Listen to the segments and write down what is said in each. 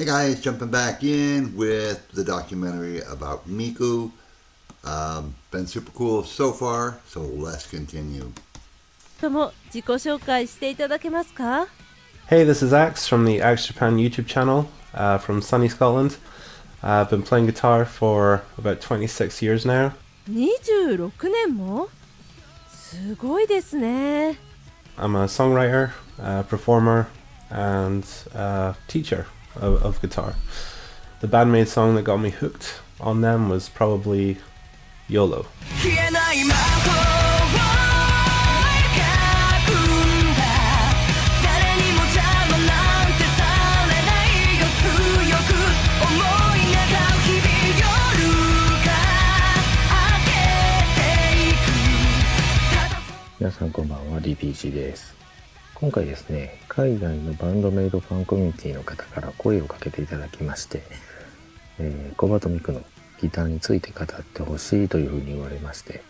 Hey guys, jumping back in with the documentary about Miku. Been super cool so far, so let's continue. とも自己紹介していただけますか？ Hey, this is Axe from the Axe Japan YouTube channel from sunny Scotland. I've been playing guitar for about 26 years now. 26年もすごいですね。I'm a songwriter, performer, and teacher of guitar. The BAND-MAID song that got me hooked on them was probably YOLO. 皆さんこんばんは、DPG です。今回ですね、海外のバンドメイドファンコミュニティの方から声をかけていただきまして、コバとミクのギターについて語ってほしいというふうに言われまして、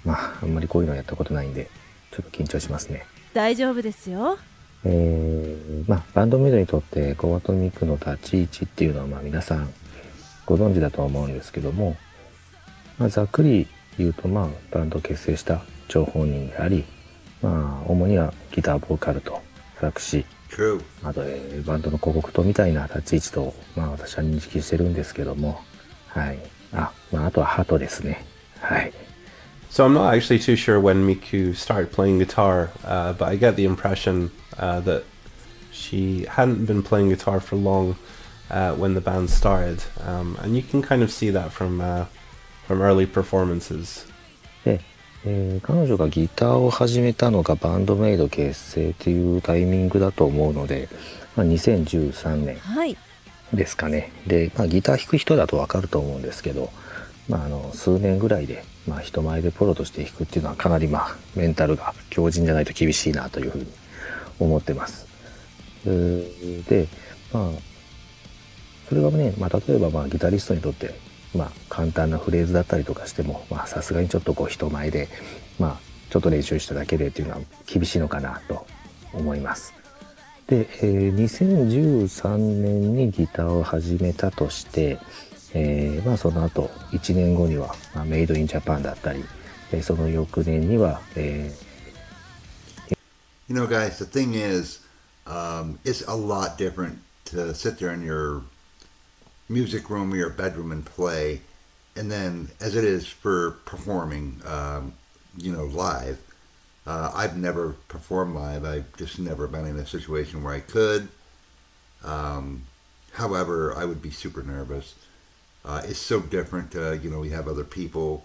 あんまりこういうのやったことないんで、ちょっと緊張しますね。大丈夫ですよ。バンドメイドにとってコバとミクの立ち位置っていうのは皆さんご存知だと思うんですけども、ざっくり言うとバンドを結成した張本人であり、主にはギターボーカルと作詞、あと、バンドの広告塔みたいな立ち位置と、私は認識してるんですけども、はい。あとはハトですね。はい。So I'm not actually too sure when Miku started playing guitar, but I get the impression that she hadn't been playing guitar for long when the band started, and you can kind of see that from early performances. で、彼女がギターを始めたのがバンドメイド結成っていうタイミングだと思うので、2013年ですかね。で、ギター弾く人だとわかると思うんですけど、数年ぐらいで、人前でプロとして弾くっていうのはかなりメンタルが強靭じゃないと厳しいなというふうに思ってます。で、それがね、例えばギタリストにとって簡単なフレーズだったりとかしても、さすがにちょっと人前で、ちょっと練習しただけでっていうのは厳しいのかなと思います。で、2013年にギターを始めたとして、その後1年後には、メイドインジャパンだったり、その翌年には、You know, guys, the thing is, it's a lot different to sit there in your music room or your bedroom and play, and then as it is for performing, live. I've never performed live. I've just never been in a situation where I could. However, I would be super nervous. It's so different. We have other people,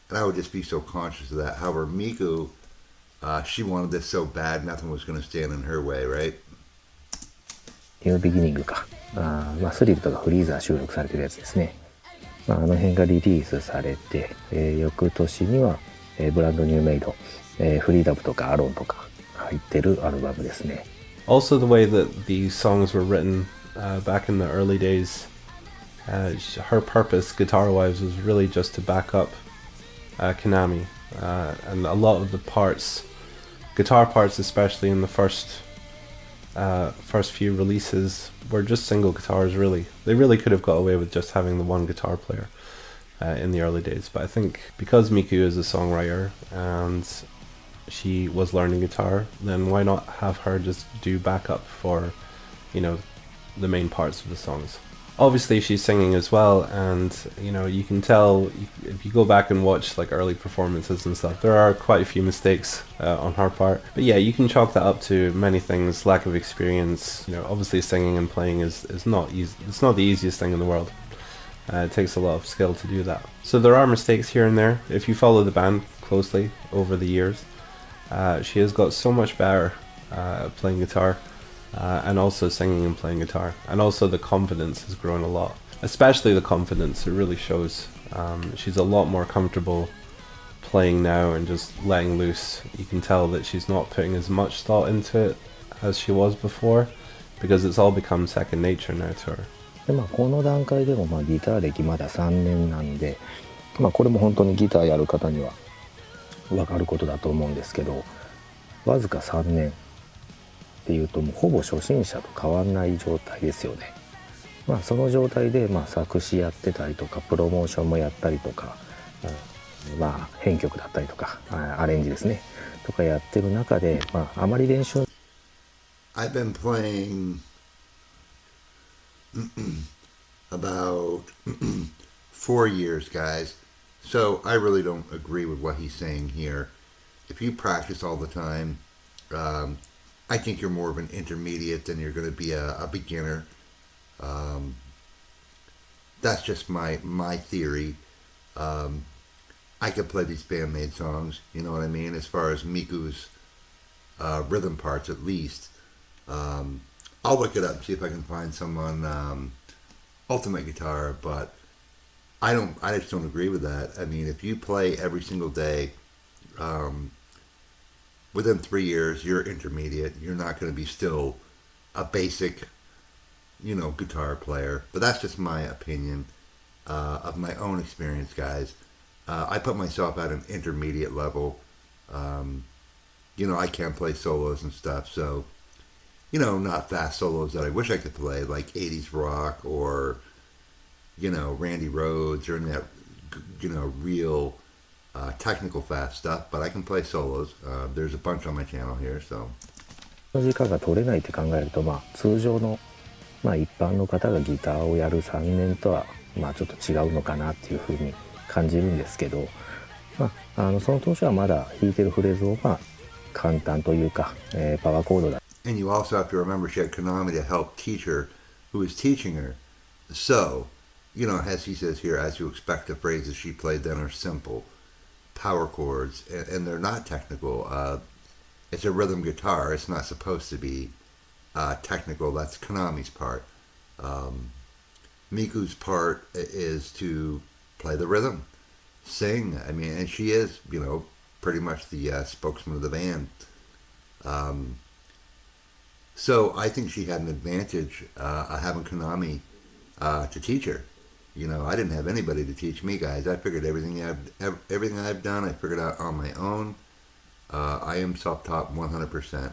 and I would just be so conscious of that. However, Miku, she wanted this so bad, nothing was going to stand in her way, right? ニュービギニングか。スリルとかフリーザー収録されてるやつですね。あの辺がリリースされて、翌年には、ブランドニューメイド、フリーダムとかアロンとか入ってるアルバムですね。Also, the way that these songs were written back in the early days, her purpose, guitar-wise, was really just to back up Konami, and a lot of the parts, guitar parts, especially in the first few releases, were just single guitars. Really, they really could have got away with just having the one guitar player in the early days. But I think because Miku is a songwriter and she was learning guitar, then why not have her just do backup for, the main parts of the songs. Obviously she's singing as well, and you can tell if you go back and watch early performances and stuff, there are quite a few mistakes on her part, but yeah, you can chalk that up to many things. Lack of experience. Obviously singing and playing is not easy. It's not the easiest thing in the world. It takes a lot of skill to do that, so there are mistakes here and there. If you follow the band closely over the years, she has got so much better at playing guitar, and also singing and playing guitar, and also the confidence has grown a lot, especially the confidence. It really shows. She's a lot more comfortable playing now and just letting loose. You can tell that she's not putting as much thought into it as she was before, because it's all become second nature now to her. でこの段階でもギター歴まだ3年なんで、これも本当にギターやる方には分かることだと思うんですけど、わずか3年っていうともうほぼ初心者と変わんない状態ですよね。その状態で作詞やってたりとかプロモーションもやったりとか、編曲だったりとかアレンジですねとかやってる中で、あまり練習 I've been playing about 4 years, guys. So I really don't agree with what he's saying here. If you practice all the time, I think you're more of an intermediate than you're going to be a beginner. That's just my theory. I could play these BAND-MAID songs, you know what I mean, as far as Miku's rhythm parts at least. I'll look it up and see if I can find some on Ultimate Guitar, but I just don't agree with that. I mean, if you play every single day, within 3 years, you're intermediate. You're not going to be still a basic, guitar player. But that's just my opinion of my own experience, guys. I put myself at an intermediate level. I can play solos and stuff, so, not fast solos that I wish I could play, like 80s rock or, Randy Rhoads or any of that, real technical fast stuff, but I can play solos. There's a bunch on my channel here, so. の時間が取れないって考えると、通常の、一般の方がギターをやる3年とは、ちょっと違うのかなっていうふうに感じるんですけど、その当初はまだ弾いてるフレーズを、簡単というか、パワーコードだ。And you also have to remember she had Konami to help teach her, who was teaching her. So, as he says here, as you expect, the phrases she played then are simple, power chords, and they're not technical. It's a rhythm guitar. It's not supposed to be technical. That's Konami's part. Miku's part is to play the rhythm, sing. I mean, and she is, pretty much the spokesman of the band. So I think she had an advantage having Konami to teach her. I didn't have anybody to teach me, guys. I figured everything I've done, I figured out on my own. I am self-taught 100%.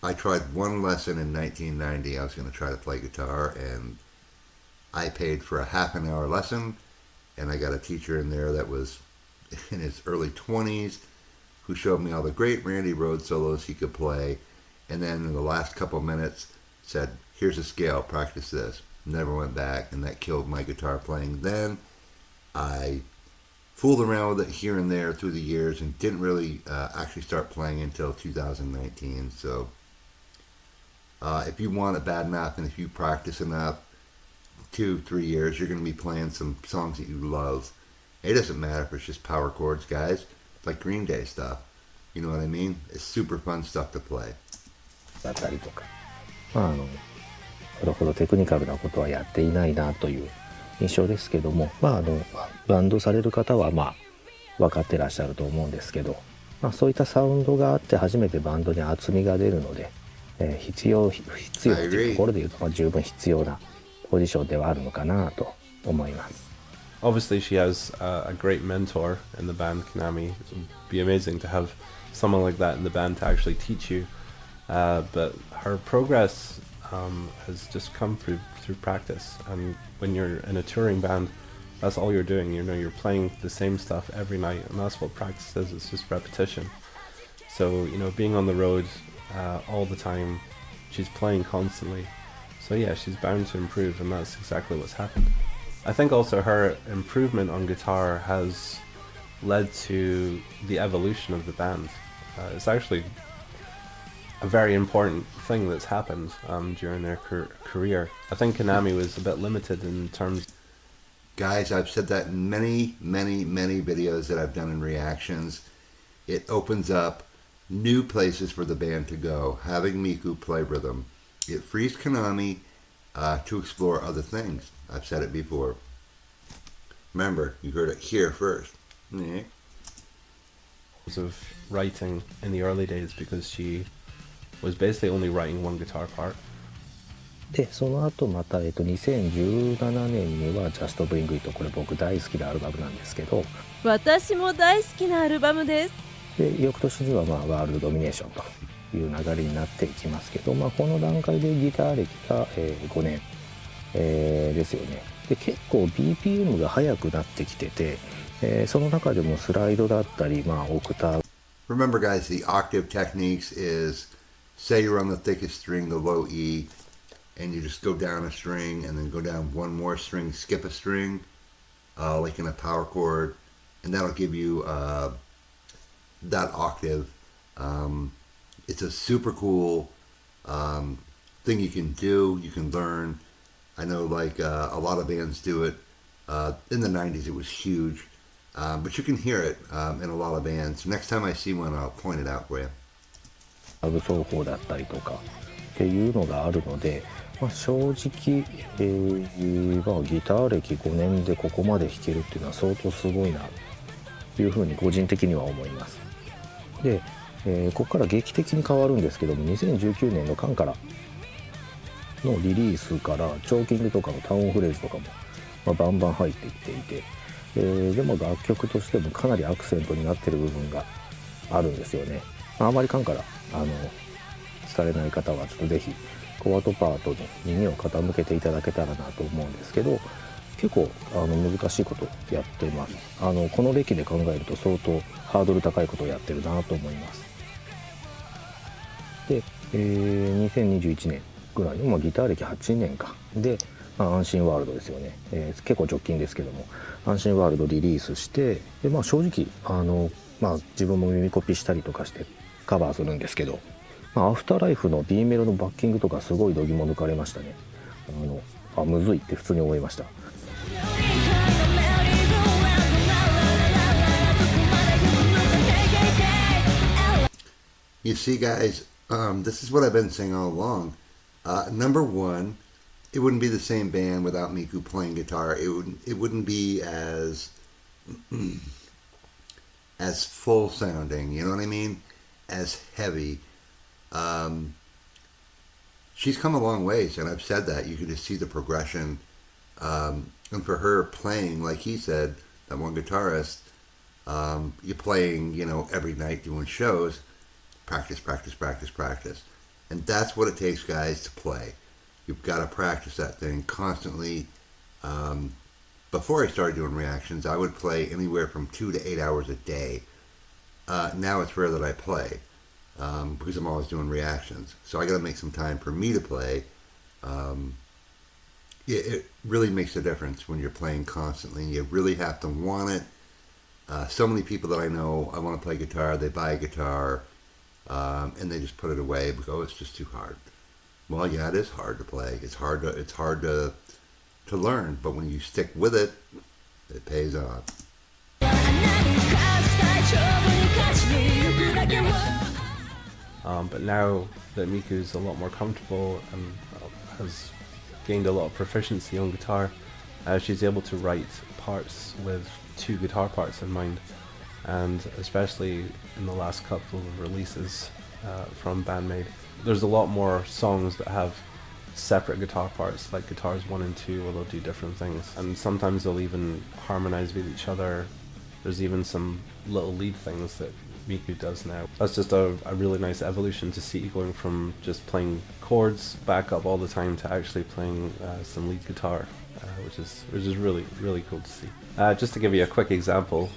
I tried one lesson in 1990. I was going to try to play guitar, and I paid for a half an hour lesson, and I got a teacher in there that was in his early 20s who showed me all the great Randy Rhoads solos he could play, and then in the last couple minutes said, here's a scale, practice this. Never went back, and that killed my guitar playing then. I fooled around with it here and there through the years and didn't really actually start playing until 2019. So if you want it bad enough and if you practice enough, 2-3 years, you're going to be playing some songs that you love. It doesn't matter if it's just power chords, guys. It's like Green Day stuff. You know what I mean? It's super fun stuff to play. だったりとか、それほどテクニカルなことはやっていないなという印象ですけども、バンドされる方は分かってらっしゃると思うんですけど、そういったサウンドがあって初めてバンドに厚みが出るので、必要っていうところでいうと、十分必要なポジションではあるのかなと思います。Obviously, she has a great mentor in the band, Konami. It would be amazing to have someone like that in the band to actually teach you. But her progress has just come through practice. And when you're in a touring band, that's all you're doing. You're playing the same stuff every night, and that's what practice is. It's just repetition. So, being on the road all the time, she's playing constantly. So yeah, she's bound to improve, and that's exactly what's happened. I think also her improvement on guitar has led to the evolution of the band. It's actually a very important thing that's happened during their career. I think Konami was a bit limited in terms. Guys, I've said that in many, many, many videos that I've done in reactions. It opens up new places for the band to go, having Miku play rhythm. It frees Konami to explore other things. I've said it before. Remember, you heard it here first. Yeah. Of writing in the early days, because she was basically only writing one guitar part. で、その後また、2017年には Just Bring It、 これ僕大好きなアルバムなんですけど、私も大好きなアルバムです。で、翌年にはワールドドミネーションという流れになっていきますけど、この段階でギター歴が、5年ですよね。で結構 BPM が速くなってきてて、その中でもスライドだったり、オクターブ。 Remember, guys, the octave techniques is say you're on the thickest string, the low E, and you just go down a string and then go down one more string, skip a string, like in a power chord, and that'll give you that octave. It's a super cool thing you can do, you can learn. I know like a lot of bands do it. In the 90s it was huge, but you can hear it in a lot of bands. Next time I see one, I'll point it out for you. アブ奏法だったりとかっていうのがあるので、正直、ギター歴5年でここまで弾けるっていうのは相当すごいなというふうに個人的には思います。で、ここから劇的に変わるんですけども、2019年のカンからのリリースからチョーキングとかのタウンフレーズとかも、バンバン入ってきていて、でも楽曲としてもかなりアクセントになってる部分があるんですよね。あまりカンから聞かれない方はちょっとぜひコバトパートに耳を傾けていただけたらなと思うんですけど、結構難しいことやってます。この歴で考えると相当ハードル高いことをやってるなと思います。で、2021年ぐらいの、ギター歴8年かで、安心ワールドですよね、結構直近ですけども安心ワールドリリースして、で、正直自分も耳コピしたりとかしてカバーするんですけど、アフターライフの B メロのバッキングとかすごい度肝抜かれましたね。むずいって普通に思いました。You see, guys, this is what I've been saying all along. Number one, it wouldn't be the same band without Miku playing guitar. It wouldn't be as as full sounding. You know what I mean? As heavy. She's come a long ways, and I've said that. You can just see the progression. And for her playing, like he said, that one guitarist, you're playing, every night doing shows. Practice, practice, practice, practice. And that's what it takes, guys, to play. You've got to practice that thing constantly. Before I started doing reactions, I would play anywhere from 2 to 8 hours a day. Now it's rare that I play because I'm always doing reactions. So I got to make some time for me to play. It really makes a difference when you're playing constantly. You really have to want it. So many people that I know, I want to play guitar, they buy a guitar, and they just put it away because, oh, it's just too hard. Well, yeah, it is hard to play. It's hard to learn, but when you stick with it, it pays off. But now that Miku's a lot more comfortable and has gained a lot of proficiency on guitar, she's able to write parts with 2 guitar parts in mind, and especially in the last couple of releases from BAND-MAID, there's a lot more songs that have separate guitar parts, like guitars 1 and 2, where they'll do different things, and sometimes they'll even harmonize with each other. There's even some little lead things that Miku does now. That's just a really nice evolution to see, going from just playing chords back up all the time to actually playing some lead guitar, which is really, really cool to see. Just to give you a quick example,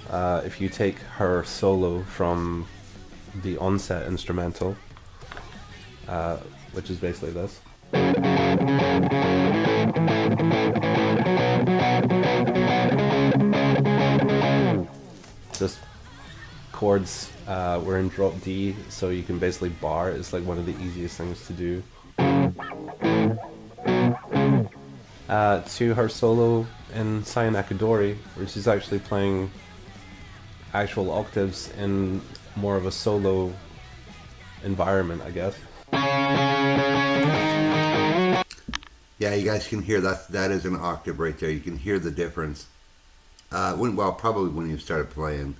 if you take her solo from the onset instrumental, which is basically this. Just chords, we're in drop D, so you can basically bar. It's like one of the easiest things to do. To her solo in Sayonakadori, where she's actually playing actual octaves in more of a solo environment, I guess. Yeah, you guys can hear that is an octave right there. You can hear the difference. Probably when you started playing,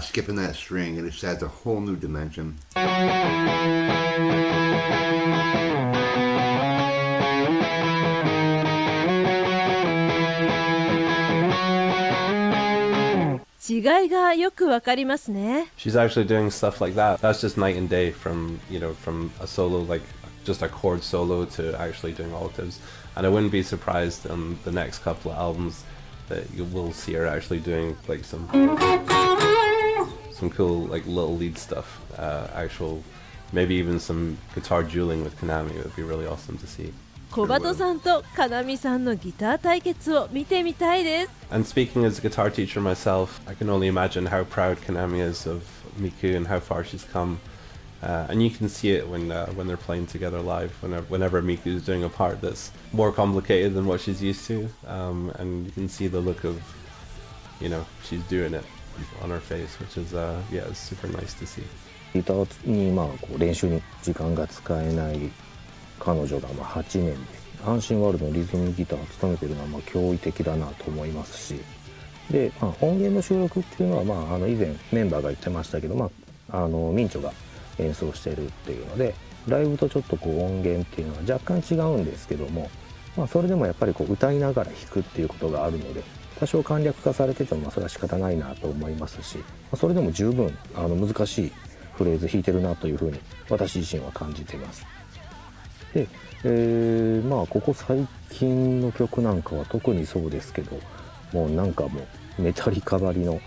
skipping that string, it just adds a whole new dimension. 違いがよくわかりますね。She's actually doing stuff like that. That's just night and day from a solo like just a chord solo to actually doing octaves. And I wouldn't be surprised on the next couple of albums that you will see her actually doing like some cool like little lead stuff, actual, maybe even some guitar dueling with Konami. It would be really awesome to see. 小鳩さんとかなみさんのギター対決を見てみたいです。 And speaking as a guitar teacher myself, I can only imagine how proud Konami is of Miku and how far she's come. And you can see it when they're playing together live. Whenever Miku is doing a part that's more complicated than what she's used to, and you can see the look of, she's doing it on her face, which is it's super nice to see. ギターにこう練習に時間が使えない彼女が8年で阪神ワールドのリズムギターを務めているのは驚異的だなと思いますし、で、音源の収録っていうのは以前メンバーが言ってましたけど、ミンチョが演奏しているっていうので、ライブとちょっとこう音源っていうのは若干違うんですけども、それでもやっぱりこう歌いながら弾くっていうことがあるので、多少簡略化されててもそれは仕方ないなと思いますし、それでも十分難しいフレーズ弾いてるなというふうに私自身は感じています。で、ここ最近の曲なんかは特にそうですけど、もうメタリカばりの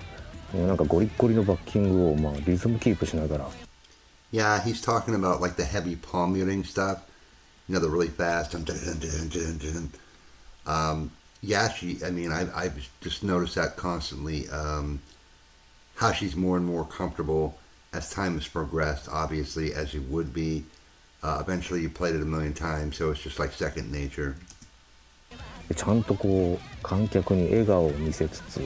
ゴリッゴリのバッキングをリズムキープしながら。Yeah, he's talking about like the heavy palm muting stuff. The really fast. Yeah, I've just noticed that constantly. How she's more and more comfortable as time has progressed, obviously, as you would be. Eventually, you played it a million times, so it's just like second nature. ちゃんとこう観客に笑顔を見せつつ、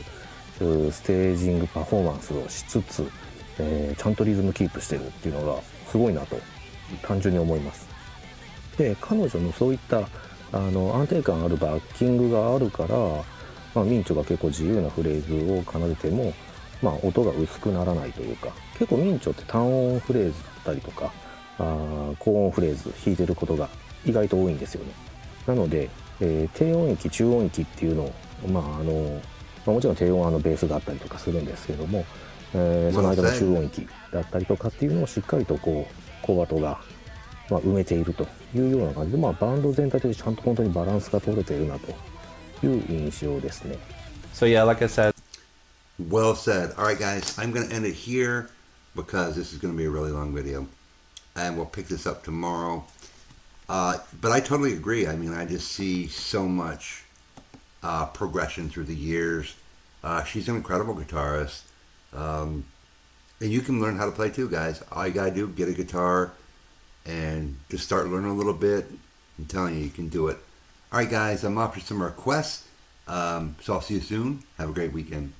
ステージングパフォーマンスをしつつ、ちゃんとリズムキープしてるっていうのがすごいなと単純に思います。で、彼女のそういった安定感あるバッキングがあるから、ミンチョが結構自由なフレーズを奏でても、音が薄くならないというか、結構ミンチョって単音フレーズだったりとか高音フレーズ弾いてることが意外と多いんですよね。なので、低音域中音域っていうのを、もちろん低音はベースがあったりとかするんですけども、その間の中音域だったりとかっていうのをしっかりとこうコバトが埋めているというような感じで、バンド全体としてちゃんと本当にバランスが取れているなという印象ですね。So yeah, like I said. Well said. All right, guys, I'm going to end it here because this is going to be a really long video. And we'll pick this up tomorrow. But I totally agree. I just see so much progression through the years. She's an incredible guitarist. And you can learn how to play too, guys. All you got to do, get a guitar and just start learning a little bit. I'm telling you can do it. All right, guys, I'm off for some requests. So I'll see you soon. Have a great weekend.